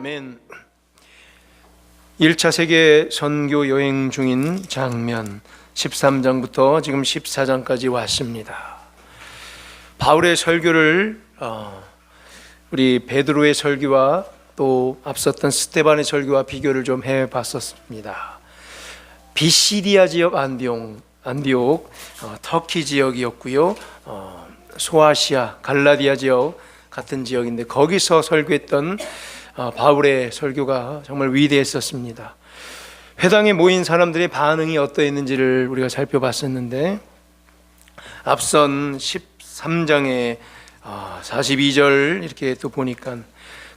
아멘. 1차 세계 선교 여행 중인 장면 13장부터 지금 14장까지 왔습니다. 바울의 설교를 우리 베드로의 설교와 또 앞섰던 스데반의 설교와 비교를 좀 해봤었습니다. 비시디아 지역 안디옥 터키 지역이었고요. 소아시아 갈라디아 지역 같은 지역인데 거기서 설교했던 바울의 설교가 정말 위대했었습니다. 회당에 모인 사람들의 반응이 어떠했는지를 우리가 살펴봤었는데 앞선 13장의 42절 이렇게 또 보니까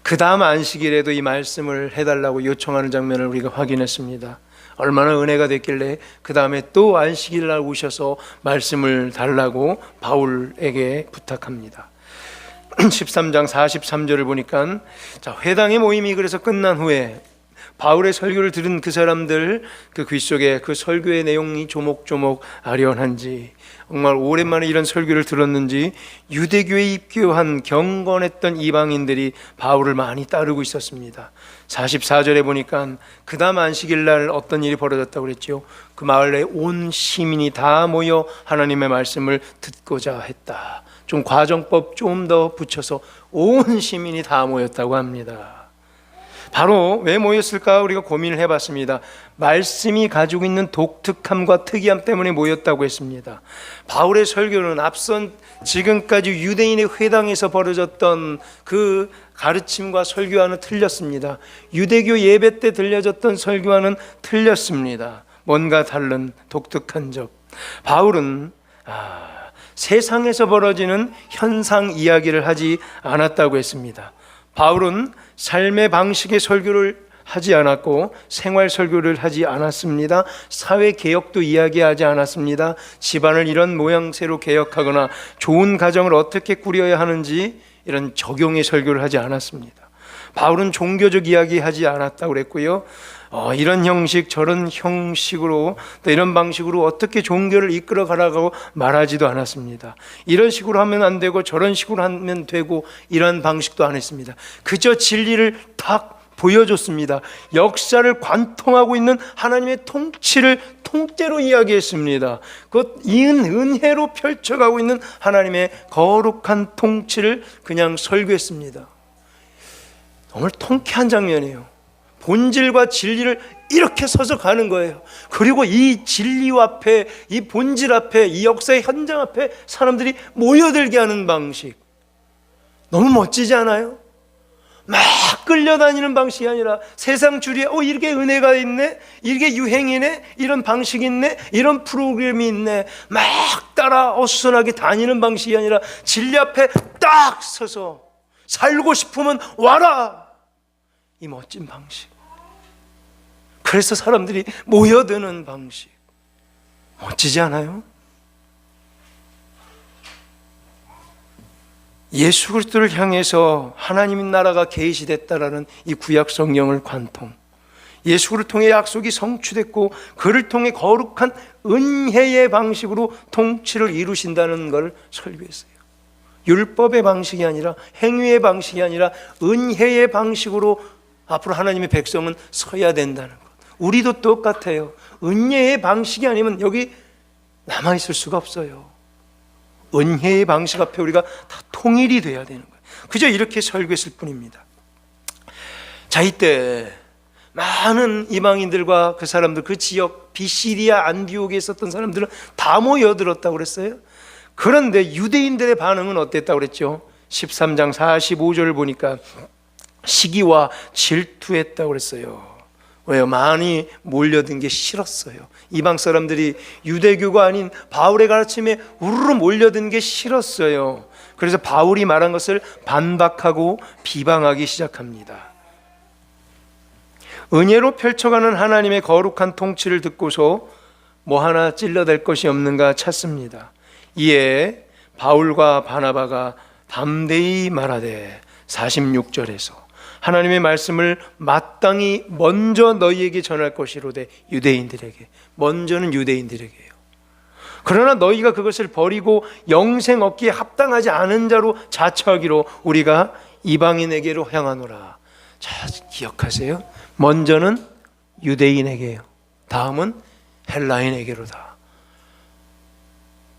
그 다음 안식일에도 이 말씀을 해달라고 요청하는 장면을 우리가 확인했습니다. 얼마나 은혜가 됐길래 그 다음에 또 안식일 날 오셔서 말씀을 달라고 바울에게 부탁합니다. 13장 43절을 보니까 회당의 모임이 그래서 끝난 후에 바울의 설교를 들은 그 사람들 그 귀 속에 그 설교의 내용이 조목조목 아련한지 정말 오랜만에 이런 설교를 들었는지 유대교에 입교한 경건했던 이방인들이 바울을 많이 따르고 있었습니다. 44절에 보니까 그 다음 안식일 날 어떤 일이 벌어졌다고 그랬죠. 그 마을에 온 시민이 다 모여 하나님의 말씀을 듣고자 했다. 좀 과정법 좀 더 붙여서 온 시민이 다 모였다고 합니다. 바로 왜 모였을까 우리가 고민을 해봤습니다. 말씀이 가지고 있는 독특함과 특이함 때문에 모였다고 했습니다. 바울의 설교는 앞선 지금까지 유대인의 회당에서 벌어졌던 그 가르침과 설교와는 틀렸습니다. 유대교 예배 때 들려졌던 설교와는 틀렸습니다. 뭔가 다른 독특한 점. 바울은 세상에서 벌어지는 현상 이야기를 하지 않았다고 했습니다. 바울은 삶의 방식의 설교를 하지 않았고 생활 설교를 하지 않았습니다. 사회 개혁도 이야기하지 않았습니다. 집안을 이런 모양새로 개혁하거나 좋은 가정을 어떻게 꾸려야 하는지 이런 적용의 설교를 하지 않았습니다. 바울은 종교적 이야기 하지 않았다고 그랬고요. 이런 형식 저런 형식으로 또 이런 방식으로 어떻게 종교를 이끌어 가라고 말하지도 않았습니다. 이런 식으로 하면 안 되고 저런 식으로 하면 되고 이런 방식도 안 했습니다. 그저 진리를 딱 보여줬습니다. 역사를 관통하고 있는 하나님의 통치를 통째로 이야기했습니다. 그 은혜로 펼쳐가고 있는 하나님의 거룩한 통치를 그냥 설교했습니다. 정말 통쾌한 장면이에요. 본질과 진리를 이렇게 서서 가는 거예요. 그리고 이 진리 앞에, 이 본질 앞에, 이 역사의 현장 앞에 사람들이 모여들게 하는 방식 너무 멋지지 않아요? 막 끌려다니는 방식이 아니라 세상 주리에 이렇게 은혜가 있네, 이렇게 유행이네, 이런 방식이 있네, 이런 프로그램이 있네, 막 따라 어수선하게 다니는 방식이 아니라 진리 앞에 딱 서서 살고 싶으면 와라, 이 멋진 방식. 그래서 사람들이 모여드는 방식 멋지지 않아요? 예수 그리스도를 향해서 하나님 나라가 계시됐다라는 이 구약 성경을 관통, 예수를 통해 약속이 성취됐고 그를 통해 거룩한 은혜의 방식으로 통치를 이루신다는 걸 설교했어요. 율법의 방식이 아니라 행위의 방식이 아니라 은혜의 방식으로 앞으로 하나님의 백성은 서야 된다는 것. 우리도 똑같아요. 은혜의 방식이 아니면 여기 남아있을 수가 없어요. 은혜의 방식 앞에 우리가 다 통일이 돼야 되는 거예요. 그저 이렇게 설교했을 뿐입니다. 자, 이때 많은 이방인들과 그 사람들, 그 지역 비시디아 안디옥에 있었던 사람들은 다 모여들었다고 그랬어요. 그런데 유대인들의 반응은 어땠다고 그랬죠? 13장 45절을 보니까 시기와 질투했다고 그랬어요. 왜요? 많이 몰려든 게 싫었어요. 이방 사람들이 유대교가 아닌 바울의 가르침에 우르르 몰려든 게 싫었어요. 그래서 바울이 말한 것을 반박하고 비방하기 시작합니다. 은혜로 펼쳐가는 하나님의 거룩한 통치를 듣고서 뭐 하나 찔러댈 것이 없는가 찾습니다. 이에 바울과 바나바가 담대히 말하되 46절에서 하나님의 말씀을 마땅히 먼저 너희에게 전할 것이로되 유대인들에게, 먼저는 유대인들에게요. 그러나 너희가 그것을 버리고 영생 얻기에 합당하지 않은 자로 자처하기로 우리가 이방인에게로 향하노라. 자, 기억하세요. 먼저는 유대인에게요. 다음은 헬라인에게로다.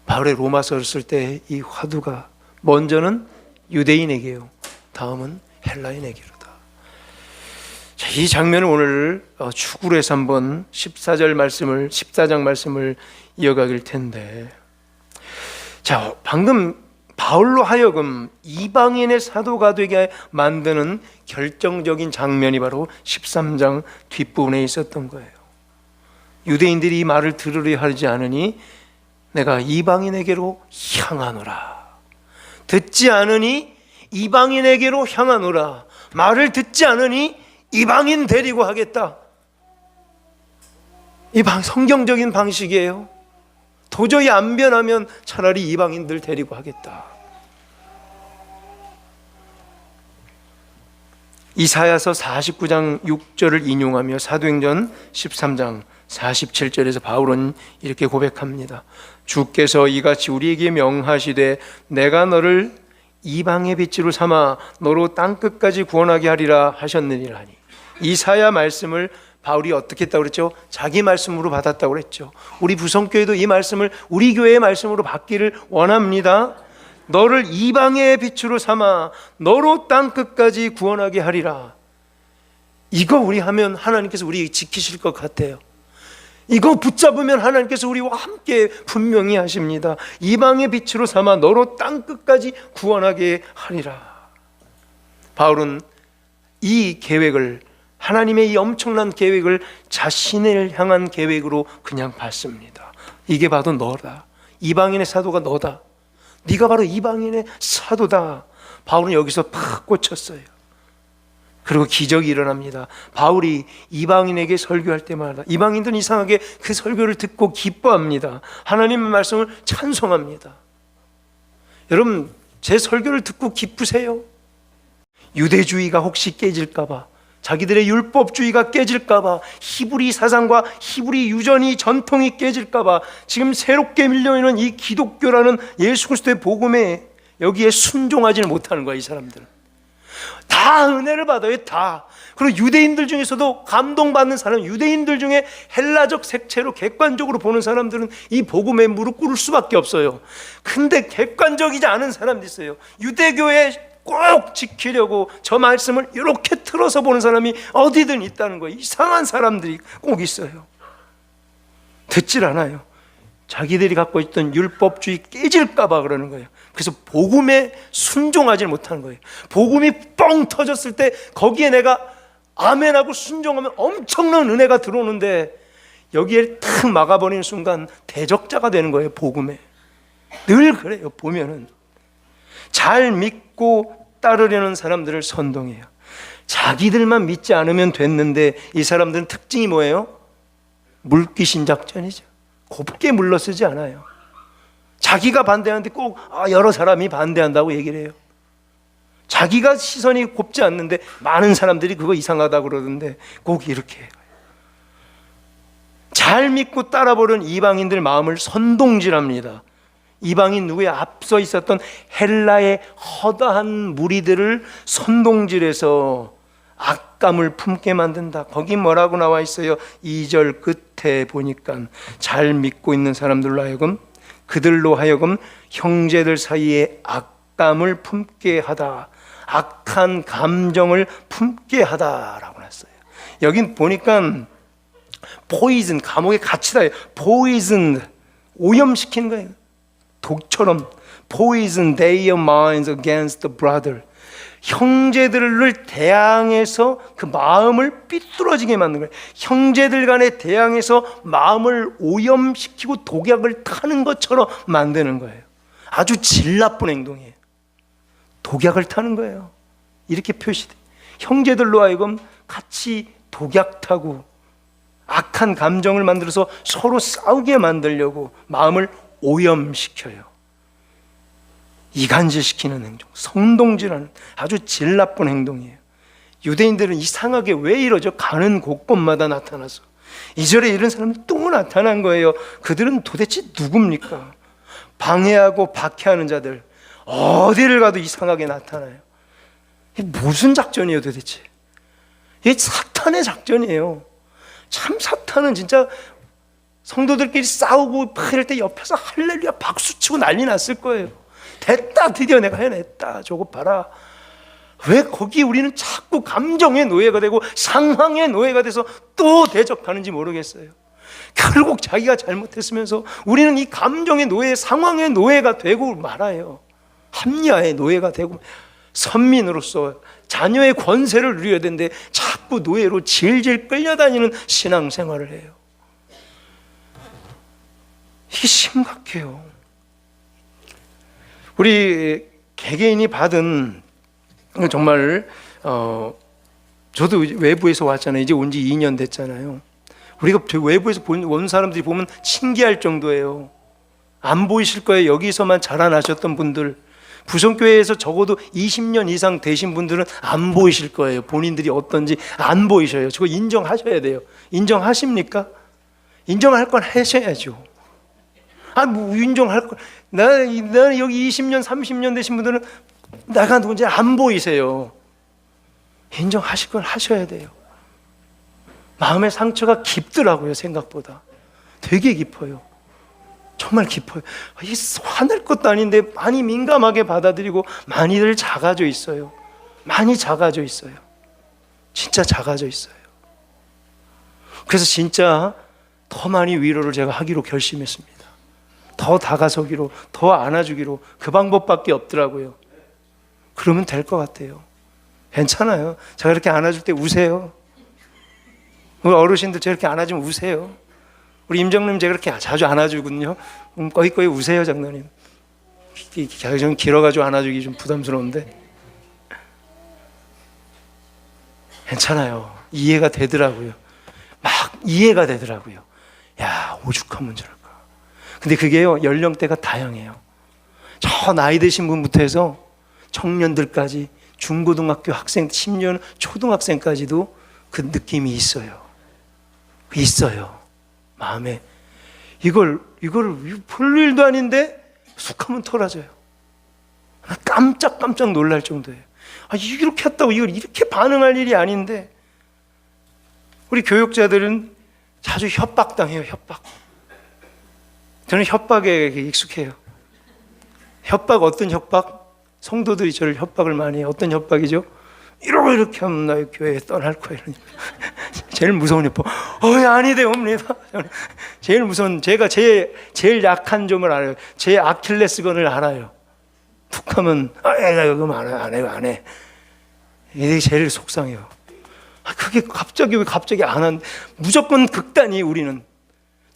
바울의 로마서를 쓸 때 이 화두가 먼저는 유대인에게요. 다음은 헬라인에게로다. 자, 이 장면을 오늘 축으로 해서 한번 14장 말씀을 이어가길 텐데, 자, 방금 바울로 하여금 이방인의 사도가 되게 만드는 결정적인 장면이 바로 13장 뒷부분에 있었던 거예요. 유대인들이 이 말을 들으려 하지 않으니 내가 이방인에게로 향하노라. 듣지 않으니 이방인에게로 향하노라. 말을 듣지 않으니 이방인 데리고 하겠다. 이 성경적인 방식이에요. 도저히 안 변하면 차라리 이방인들 데리고 하겠다. 이사야서 49장 6절을 인용하며 사도행전 13장 47절에서 바울은 이렇게 고백합니다. 주께서 이같이 우리에게 명하시되 내가 너를 이방의 빛으로 삼아 너로 땅끝까지 구원하게 하리라 하셨느니라니. 이사야 말씀을 바울이 어떻게 했다고 그랬죠? 자기 말씀으로 받았다고 그랬죠. 우리 부성교회도 이 말씀을 우리 교회의 말씀으로 받기를 원합니다. 너를 이방의 빛으로 삼아 너로 땅끝까지 구원하게 하리라. 이거 우리 하면 하나님께서 우리 지키실 것 같아요. 이거 붙잡으면 하나님께서 우리와 함께 분명히 하십니다. 이방의 빛으로 삼아 너로 땅끝까지 구원하게 하리라. 바울은 이 계획을, 하나님의 이 엄청난 계획을 자신을 향한 계획으로 그냥 봤습니다. 이게 바로 너다. 이방인의 사도가 너다. 네가 바로 이방인의 사도다. 바울은 여기서 팍 꽂혔어요. 그리고 기적이 일어납니다. 바울이 이방인에게 설교할 때마다 이방인들은 이상하게 그 설교를 듣고 기뻐합니다. 하나님의 말씀을 찬송합니다. 여러분, 제 설교를 듣고 기쁘세요? 유대주의가 혹시 깨질까봐, 자기들의 율법주의가 깨질까봐, 히브리 사상과 히브리 유전이 전통이 깨질까봐 지금 새롭게 밀려있는 이 기독교라는 예수 그리스도의 복음에 여기에 순종하지는 못하는 거야. 이 사람들은 다 은혜를 받아요. 다. 그리고 유대인들 중에서도 감동받는 사람, 유대인들 중에 헬라적 색채로 객관적으로 보는 사람들은 이 복음에 무릎 꿇을 수밖에 없어요. 근데 객관적이지 않은 사람도 있어요. 유대교에 꼭 지키려고 저 말씀을 이렇게 틀어서 보는 사람이 어디든 있다는 거예요. 이상한 사람들이 꼭 있어요. 듣질 않아요. 자기들이 갖고 있던 율법주의 깨질까 봐 그러는 거예요. 그래서 복음에 순종하지 못하는 거예요. 복음이 뻥 터졌을 때 거기에 내가 아멘하고 순종하면 엄청난 은혜가 들어오는데 여기에 탁 막아버리는 순간 대적자가 되는 거예요. 복음에. 늘 그래요. 보면은 잘 믿고 따르려는 사람들을 선동해요. 자기들만 믿지 않으면 됐는데 이 사람들은 특징이 뭐예요? 물귀신 작전이죠. 곱게 물러서지 않아요. 자기가 반대하는데 꼭 여러 사람이 반대한다고 얘기를 해요. 자기가 시선이 곱지 않는데 많은 사람들이 그거 이상하다고 그러던데 꼭 이렇게 해요. 잘 믿고 따라보는 이방인들 마음을 선동질합니다. 이방인 누구에 앞서 있었던 헬라의 허다한 무리들을 선동질해서 악감을 품게 만든다. 거기 뭐라고 나와 있어요? 2절 끝에 보니까 잘 믿고 있는 사람들로 하여금, 그들로 하여금 형제들 사이에 악감을 품게 하다. 악한 감정을 품게 하다라고 했어요. 여긴 보니까 포이즌, 감옥에 갇히다. 포이즌, 오염시키는 거예요. 독처럼. Poison their minds against the brother. 형제들을 대항해서 그 마음을 삐뚤어지게 만든 거예요. 형제들 간에 대항해서 마음을 오염시키고 독약을 타는 것처럼 만드는 거예요. 아주 질 나쁜 행동이에요. 독약을 타는 거예요. 이렇게 표시돼. 형제들로 하여금 같이 독약 타고 악한 감정을 만들어서 서로 싸우게 만들려고 마음을 오염시켜요. 이간질시키는 행동, 선동질하는 아주 질 나쁜 행동이에요. 유대인들은 이상하게 왜 이러죠? 가는 곳곳마다 나타나서 2절에 이런 사람이 또 나타난 거예요. 그들은 도대체 누굽니까? 방해하고 박해하는 자들, 어디를 가도 이상하게 나타나요. 이게 무슨 작전이에요 도대체? 이게 사탄의 작전이에요. 참 사탄은 진짜 성도들끼리 싸우고 막 이럴 때 옆에서 할렐루야 박수치고 난리 났을 거예요. 됐다, 드디어 내가 해냈다, 저거 봐라. 왜 거기 우리는 자꾸 감정의 노예가 되고 상황의 노예가 돼서 또 대적하는지 모르겠어요. 결국 자기가 잘못했으면서 우리는 이 감정의 노예, 상황의 노예가 되고 말아요. 합리화의 노예가 되고, 선민으로서 자녀의 권세를 누려야 되는데 자꾸 노예로 질질 끌려다니는 신앙생활을 해요. 이게 심각해요. 우리 개개인이 받은, 정말 저도 외부에서 왔잖아요. 이제 온 지 2년 됐잖아요. 우리가 외부에서 온 사람들이 보면 신기할 정도예요. 안 보이실 거예요. 여기서만 자라나셨던 분들, 부성교회에서 적어도 20년 이상 되신 분들은 안 보이실 거예요. 본인들이 어떤지 안 보이셔요. 저거 인정하셔야 돼요. 인정하십니까? 인정할 건 하셔야죠. 뭐 인정할 거. 나는 여기 20년, 30년 되신 분들은 내가 누군지 안 보이세요. 인정하실 건 하셔야 돼요. 마음의 상처가 깊더라고요. 생각보다 되게 깊어요. 정말 깊어요. 화낼 것도 아닌데 많이 민감하게 받아들이고 많이들 작아져 있어요. 많이 작아져 있어요. 진짜 작아져 있어요. 그래서 진짜 더 많이 위로를 제가 하기로 결심했습니다. 더 다가서기로, 더 안아주기로. 그 방법밖에 없더라고요. 그러면 될 것 같아요. 괜찮아요. 제가 이렇게 안아줄 때 우세요. 우리 어르신들 제가 이렇게 안아주면 우세요. 우리 임장님 제가 이렇게 자주 안아주거든요. 꺼이꺼이 우세요, 장로님. 좀 길어가지고 안아주기 좀 부담스러운데 괜찮아요. 이해가 되더라고요. 막 이해가 되더라고요. 야, 오죽하면 저럴까. 근데 그게요, 연령대가 다양해요. 저 나이 드신 분부터 해서 청년들까지, 중고등학교 학생, 심지어는 초등학생까지도 그 느낌이 있어요. 있어요. 마음에 이걸 볼 일도 아닌데 툭하면 털어져요. 나 깜짝 놀랄 정도예요. 이렇게 했다고 이걸 이렇게 반응할 일이 아닌데. 우리 교육자들은 자주 협박당해요. 협박. 저는 협박에 익숙해요. 협박, 어떤 협박? 성도들이 저를 협박을 많이 해요. 어떤 협박이죠? 이렇게 하면 나 교회에 떠날 거예요. 제일 무서운 협박. 아니되옵니다. 제일 무서운, 제가 제일 약한 점을 알아요. 제 아킬레스건을 알아요. 툭 하면 나 이거 안 해. 이게 제일 속상해요. 그게 왜 갑자기 안 한? 무조건 극단이에요. 우리는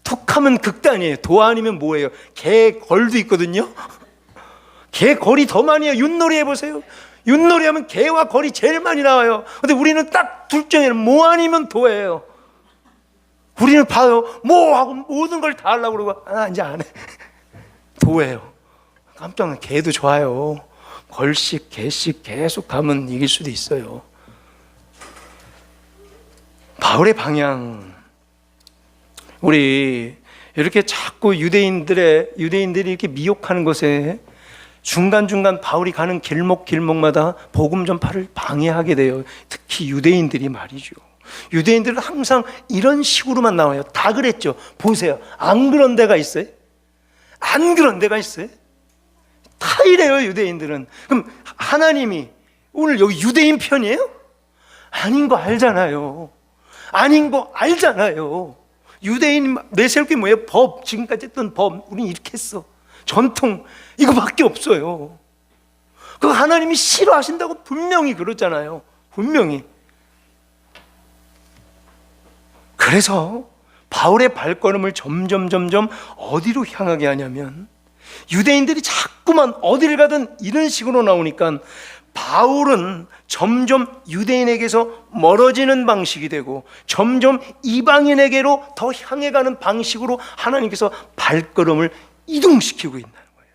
툭 하면 극단이에요. 도 아니면 뭐예요? 개걸도 있거든요. 개걸이 더 많이 해요. 윷놀이 해보세요. 윷놀이 하면 개와 걸이 제일 많이 나와요. 근데 우리는 딱 둘 중에는 뭐 아니면 도예요. 우리는 봐요. 뭐 하고 모든 걸 다 하려고 그러고 이제 안 해. 도예요. 깜짝 놀라. 개도 좋아요. 걸씩 개씩 계속 가면 이길 수도 있어요. 바울의 방향. 우리 이렇게 자꾸 유대인들이 이렇게 미혹하는 것에 중간중간 바울이 가는 길목마다 복음 전파를 방해하게 돼요. 특히 유대인들이 말이죠. 유대인들은 항상 이런 식으로만 나와요. 다 그랬죠. 보세요. 안 그런 데가 있어요? 안 그런 데가 있어요? 다 이래요, 유대인들은. 그럼 하나님이 오늘 여기 유대인 편이에요? 아닌 거 알잖아요. 아닌 거 알잖아요. 유대인 내세울 게 뭐예요? 법, 지금까지 했던 법, 우린 이렇게 했어. 전통, 이거밖에 없어요. 그거 하나님이 싫어하신다고 분명히 그러잖아요. 분명히. 그래서 바울의 발걸음을 점점 어디로 향하게 하냐면, 유대인들이 자꾸만 어디를 가든 이런 식으로 나오니까 바울은 점점 유대인에게서 멀어지는 방식이 되고 점점 이방인에게로 더 향해 가는 방식으로 하나님께서 발걸음을 이동시키고 있다는 거예요.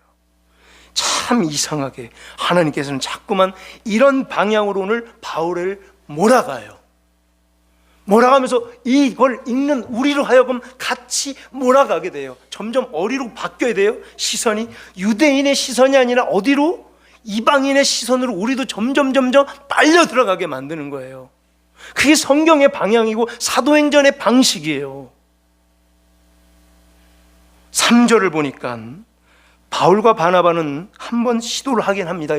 참 이상하게 하나님께서는 자꾸만 이런 방향으로 오늘 바울을 몰아가요. 몰아가면서 이걸 읽는 우리로 하여금 같이 몰아가게 돼요. 점점 어디로 바뀌어야 돼요? 시선이 유대인의 시선이 아니라 어디로? 이방인의 시선으로 우리도 점점 빨려 들어가게 만드는 거예요. 그게 성경의 방향이고 사도행전의 방식이에요. 3절을 보니까 바울과 바나바는 한번 시도를 하긴 합니다.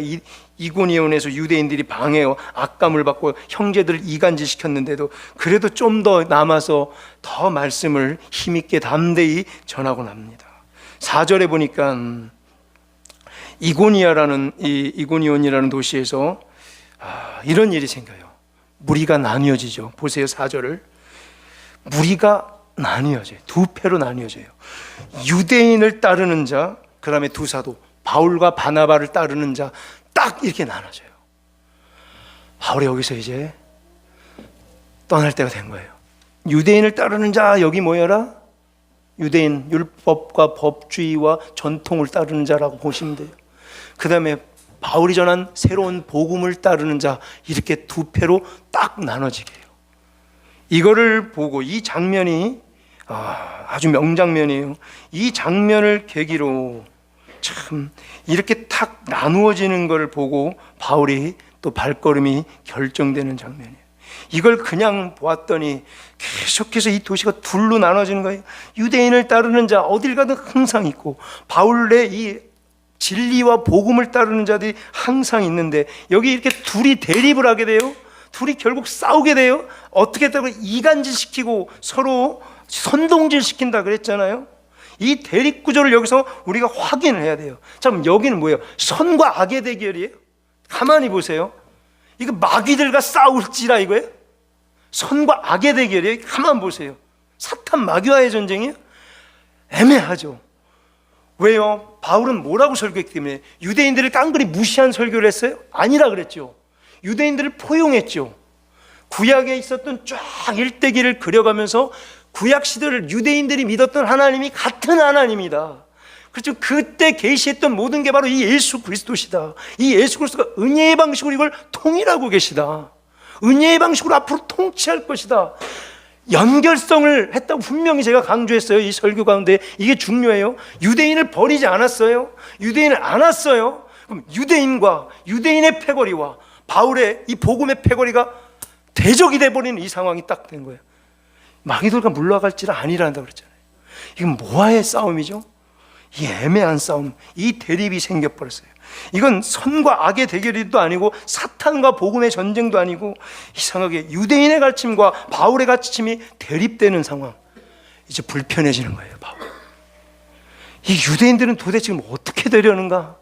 이고니온에서 유대인들이 방해요, 악감을 받고 형제들을 이간질시켰는데도 그래도 좀 더 남아서 더 말씀을 힘있게 담대히 전하곤 합니다. 4절에 보니까 이고니온이라는 도시에서 이런 일이 생겨요. 무리가 나뉘어지죠. 보세요, 4절을. 무리가 나뉘어져요. 두 패로 나뉘어져요. 유대인을 따르는 자, 그 다음에 두 사도 바울과 바나바를 따르는 자, 딱 이렇게 나눠져요. 바울이 여기서 이제 떠날 때가 된 거예요. 유대인을 따르는 자, 여기 모여라. 유대인, 율법과 법주의와 전통을 따르는 자라고 보시면 돼요. 그 다음에 바울이 전한 새로운 복음을 따르는 자, 이렇게 두 패로 딱 나눠지게 해요. 이거를 보고 이 장면이 아주 명장면이에요. 이 장면을 계기로 참 이렇게 탁 나누어지는 걸 보고 바울이 또 발걸음이 결정되는 장면이에요. 이걸 그냥 보았더니 계속해서 이 도시가 둘로 나눠지는 거예요. 유대인을 따르는 자 어딜 가든 항상 있고, 바울의 이 진리와 복음을 따르는 자들이 항상 있는데, 여기 이렇게 둘이 대립을 하게 돼요. 둘이 결국 싸우게 돼요. 어떻게 했다고? 이간질시키고 서로 선동질시킨다 그랬잖아요. 이 대립 구조를 여기서 우리가 확인을 해야 돼요. 자, 그럼 여기는 뭐예요? 선과 악의 대결이에요. 가만히 보세요. 이거 마귀들과 싸울지라 이거예요? 선과 악의 대결이에요. 가만 보세요. 사탄 마귀와의 전쟁이에요? 애매하죠. 왜요? 바울은 뭐라고 설교했기 때문에? 유대인들을 깡그리 무시한 설교를 했어요? 아니라 그랬죠. 유대인들을 포용했죠. 구약에 있었던 쫙 일대기를 그려가면서 구약 시대를 유대인들이 믿었던 하나님이 같은 하나님이다. 그렇죠. 그때 계시했던 모든 게 바로 이 예수 그리스도시다. 이 예수 그리스도가 은혜의 방식으로 이걸 통일하고 계시다. 은혜의 방식으로 앞으로 통치할 것이다. 연결성을 했다고 분명히 제가 강조했어요. 이 설교 가운데 이게 중요해요. 유대인을 버리지 않았어요. 유대인을 안았어요. 그럼 유대인과 유대인의 패거리와 바울의 이 복음의 패거리가 대적이 돼버리는 이 상황이 딱 된 거예요. 마귀들과 물러갈지라 아니란다 그랬잖아요. 이건 뭐와의 싸움이죠? 이 애매한 싸움, 이 대립이 생겨버렸어요. 이건 선과 악의 대결도 아니고 사탄과 복음의 전쟁도 아니고 이상하게 유대인의 가르침과 바울의 가르침이 대립되는 상황. 이제 불편해지는 거예요, 바울. 이 유대인들은 도대체 지금 어떻게 되려는가?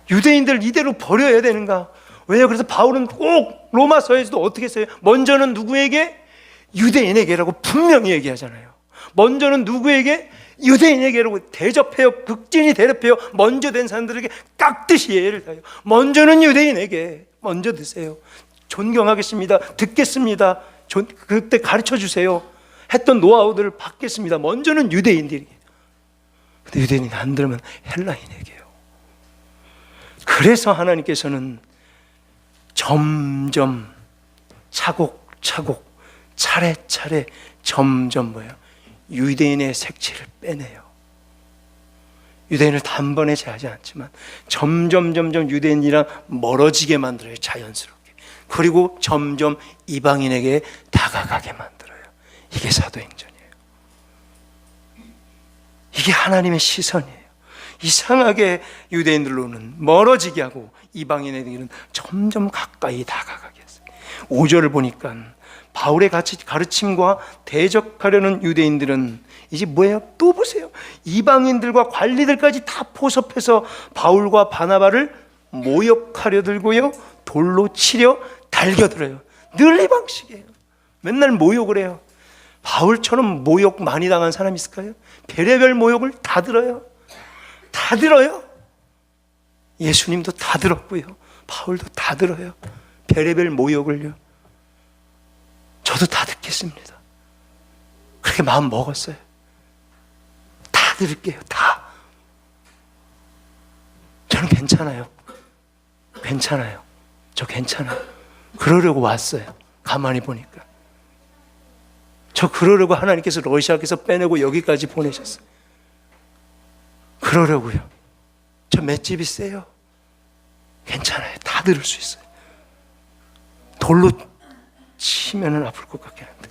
유대인들 이대로 버려야 되는가? 왜요? 그래서 바울은 꼭 로마서에서도 어떻게 써요? 먼저는 누구에게? 유대인에게라고 분명히 얘기하잖아요. 먼저는 누구에게? 유대인에게라고 대접해요. 극진히 대접해요. 먼저 된 사람들에게 깍듯이 예를 다요. 먼저는 유대인에게 먼저 드세요. 존경하겠습니다. 듣겠습니다. 그때 가르쳐 주세요. 했던 노하우들을 받겠습니다. 먼저는 유대인들에게. 근데 유대인이 안 들으면 헬라인에게요. 그래서 하나님께서는 점점 차곡차곡 차례차례 점점 유대인의 색채를 빼내요. 유대인을 단번에 제하지 않지만 점점 유대인이랑 멀어지게 만들어요. 자연스럽게. 그리고 점점 이방인에게 다가가게 만들어요. 이게 사도행전이에요. 이게 하나님의 시선이에요. 이상하게 유대인들로는 멀어지게 하고 이방인에게는 점점 가까이 다가가게 했어요. 5절을 보니까 바울의 가르침과 대적하려는 유대인들은 이제 뭐예요? 또 보세요. 이방인들과 관리들까지 다 포섭해서 바울과 바나바를 모욕하려 들고요, 돌로 치려 달겨들어요. 늘 이 방식이에요. 맨날 모욕을 해요. 바울처럼 모욕 많이 당한 사람 있을까요? 별의별 모욕을 다 들어요. 다 들어요. 예수님도 다 들었고요, 바울도 다 들어요. 별의별 모욕을요. 저도 다 듣겠습니다. 그렇게 마음 먹었어요. 다 들을게요. 다. 저는 괜찮아요. 괜찮아요. 저 괜찮아요. 그러려고 왔어요. 가만히 보니까. 저 그러려고 하나님께서 러시아에서 빼내고 여기까지 보내셨어요. 그러려고요. 저 맷집이 세요. 괜찮아요. 다 들을 수 있어요. 돌로 치면은 아플 것 같긴 한데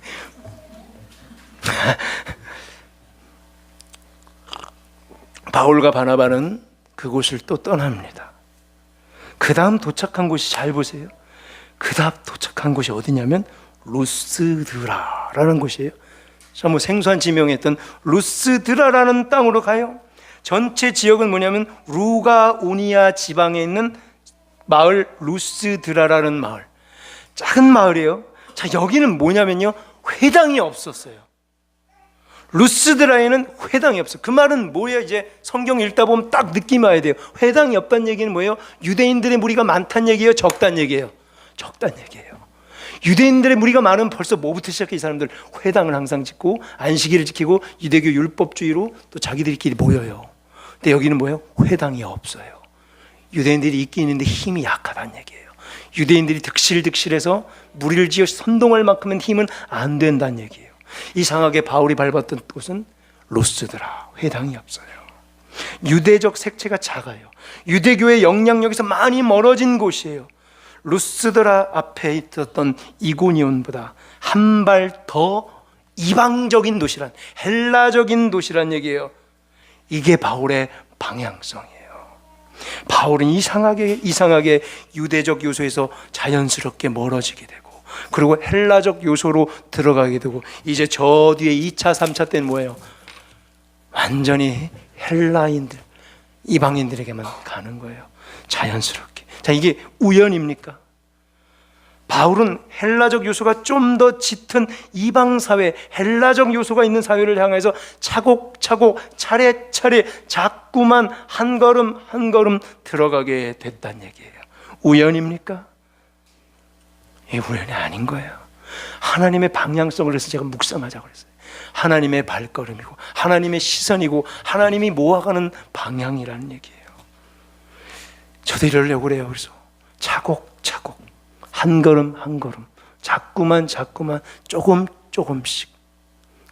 바울과 바나바는 그곳을 또 떠납니다. 그 다음 도착한 곳이, 잘 보세요, 그 다음 도착한 곳이 어디냐면 루스드라라는 곳이에요. 뭐 생소한 지명했던 루스드라라는 땅으로 가요. 전체 지역은 뭐냐면 루가오니아 지방에 있는 마을 루스드라라는 마을, 작은 마을이에요. 자, 여기는 뭐냐면요, 회당이 없었어요. 루스드라에는 회당이 없어. 그 말은 뭐예요? 이제 성경 읽다 보면 딱 느낌이 와야 돼요. 회당이 없다는 얘기는 뭐예요? 유대인들의 무리가 많다는 얘기예요? 적다는 얘기예요? 적다는 얘기예요. 유대인들의 무리가 많으면 벌써 뭐부터 시작해? 이 사람들 회당을 항상 짓고 안식일을 지키고 유대교 율법주의로 또 자기들끼리 모여요. 근데 여기는 뭐예요? 회당이 없어요. 유대인들이 있긴 있는데 힘이 약하다는 얘기예요. 유대인들이 득실득실해서 무리를 지어 선동할 만큼은 힘은 안 된다는 얘기예요. 이상하게 바울이 밟았던 곳은 루스드라, 회당이 없어요. 유대적 색채가 작아요. 유대교의 영향력에서 많이 멀어진 곳이에요. 루스드라 앞에 있었던 이고니온보다 한 발 더 이방적인 도시란, 헬라적인 도시란 얘기예요. 이게 바울의 방향성이에요. 바울은 이상하게 유대적 요소에서 자연스럽게 멀어지게 되고, 그리고 헬라적 요소로 들어가게 되고, 이제 저 뒤에 2차 3차 때는 뭐예요? 완전히 헬라인들, 이방인들에게만 가는 거예요. 자연스럽게. 자, 이게 우연입니까? 바울은 헬라적 요소가 좀 더 짙은 이방 사회, 헬라적 요소가 있는 사회를 향해서 차곡차곡 차례차례 자꾸만 한 걸음 한 걸음 들어가게 됐다는 얘기예요. 우연입니까? 이 우연이 아닌 거예요. 하나님의 방향성을 해서 제가 묵상하자고 그랬어요. 하나님의 발걸음이고 하나님의 시선이고 하나님이 모아가는 방향이라는 얘기예요. 저도 이러려고 그래요. 그래서 차곡차곡 한 걸음 한 걸음 자꾸만 조금씩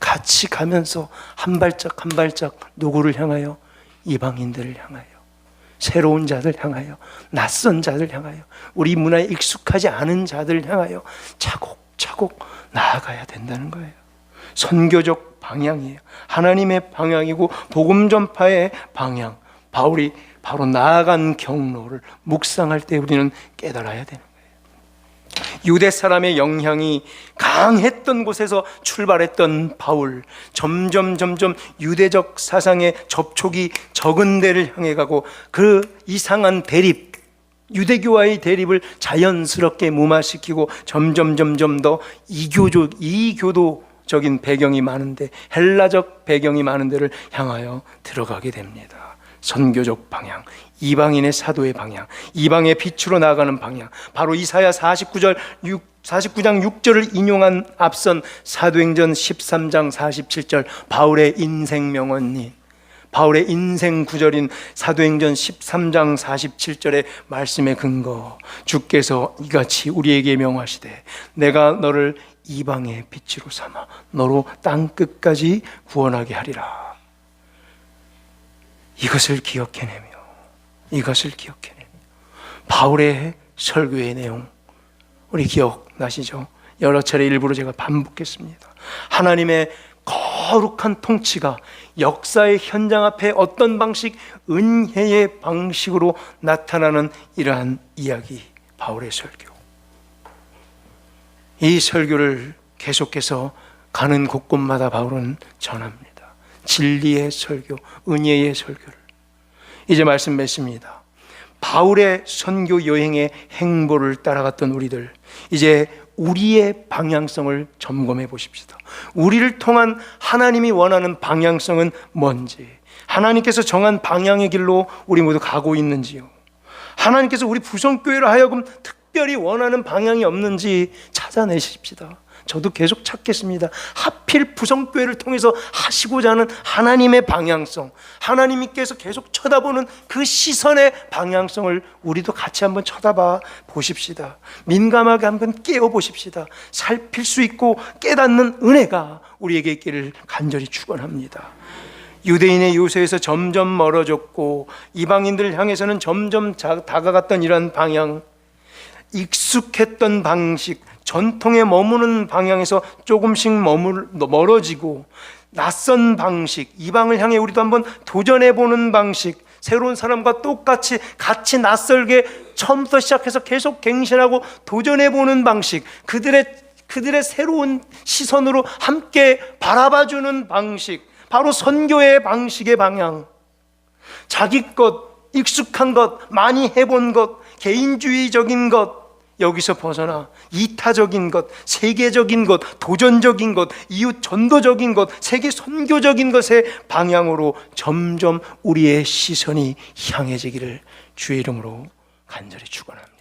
같이 가면서 한 발짝 한 발짝 누구를 향하여? 이방인들을 향하여, 새로운 자들 향하여, 낯선 자들 향하여, 우리 문화에 익숙하지 않은 자들 향하여 차곡차곡 나아가야 된다는 거예요. 선교적 방향이에요. 하나님의 방향이고 복음 전파의 방향, 바울이 바로 나아간 경로를 묵상할 때 우리는 깨달아야 되는 거예요. 유대 사람의 영향이 강했던 곳에서 출발했던 바울, 점점 유대적 사상의 접촉이 적은 데를 향해 가고, 그 이상한 대립, 유대교와의 대립을 자연스럽게 무마시키고 점점 더 이교도적인 배경이 많은데, 헬라적 배경이 많은 데를 향하여 들어가게 됩니다. 선교적 방향, 이방인의 사도의 방향, 이방의 빛으로 나아가는 방향, 바로 이사야 49장 6절을 인용한 앞선 사도행전 13장 47절 바울의 인생 명언이, 바울의 인생 구절인 사도행전 13장 47절의 말씀의 근거, 주께서 이같이 우리에게 명하시되 내가 너를 이방의 빛으로 삼아 너로 땅 끝까지 구원하게 하리라. 이것을 기억해내며 바울의 설교의 내용 우리 기억나시죠? 여러 차례 일부러 제가 반복했습니다. 하나님의 거룩한 통치가 역사의 현장 앞에 어떤 방식, 은혜의 방식으로 나타나는 이러한 이야기, 바울의 설교. 이 설교를 계속해서 가는 곳곳마다 바울은 전합니다. 진리의 설교, 은혜의 설교를. 이제 말씀 맺습니다. 바울의 선교 여행의 행보를 따라갔던 우리들, 이제 우리의 방향성을 점검해 보십시다. 우리를 통한 하나님이 원하는 방향성은 뭔지, 하나님께서 정한 방향의 길로 우리 모두 가고 있는지요. 하나님께서 우리 부성교회를 하여금 특별히 원하는 방향이 없는지 찾아내십시다. 저도 계속 찾겠습니다. 하필 부성교회를 통해서 하시고자 하는 하나님의 방향성, 하나님께서 계속 쳐다보는 그 시선의 방향성을 우리도 같이 한번 쳐다봐 보십시다. 민감하게 한번 깨어보십시다. 살필 수 있고 깨닫는 은혜가 우리에게 있기를 간절히 축원합니다. 유대인의 요새에서 점점 멀어졌고 이방인들을 향해서는 점점 다가갔던 이런 방향, 익숙했던 방식, 전통에 머무는 방향에서 조금씩 멀어지고 낯선 방식, 이방을 향해 우리도 한번 도전해보는 방식, 새로운 사람과 똑같이 같이 낯설게 처음부터 시작해서 계속 갱신하고 도전해보는 방식, 그들의 새로운 시선으로 함께 바라봐주는 방식, 바로 선교의 방식의 방향. 자기 것, 익숙한 것, 많이 해본 것, 개인주의적인 것, 여기서 벗어나 이타적인 것, 세계적인 것, 도전적인 것, 이웃 전도적인 것, 세계 선교적인 것의 방향으로 점점 우리의 시선이 향해지기를 주의 이름으로 간절히 축원합니다.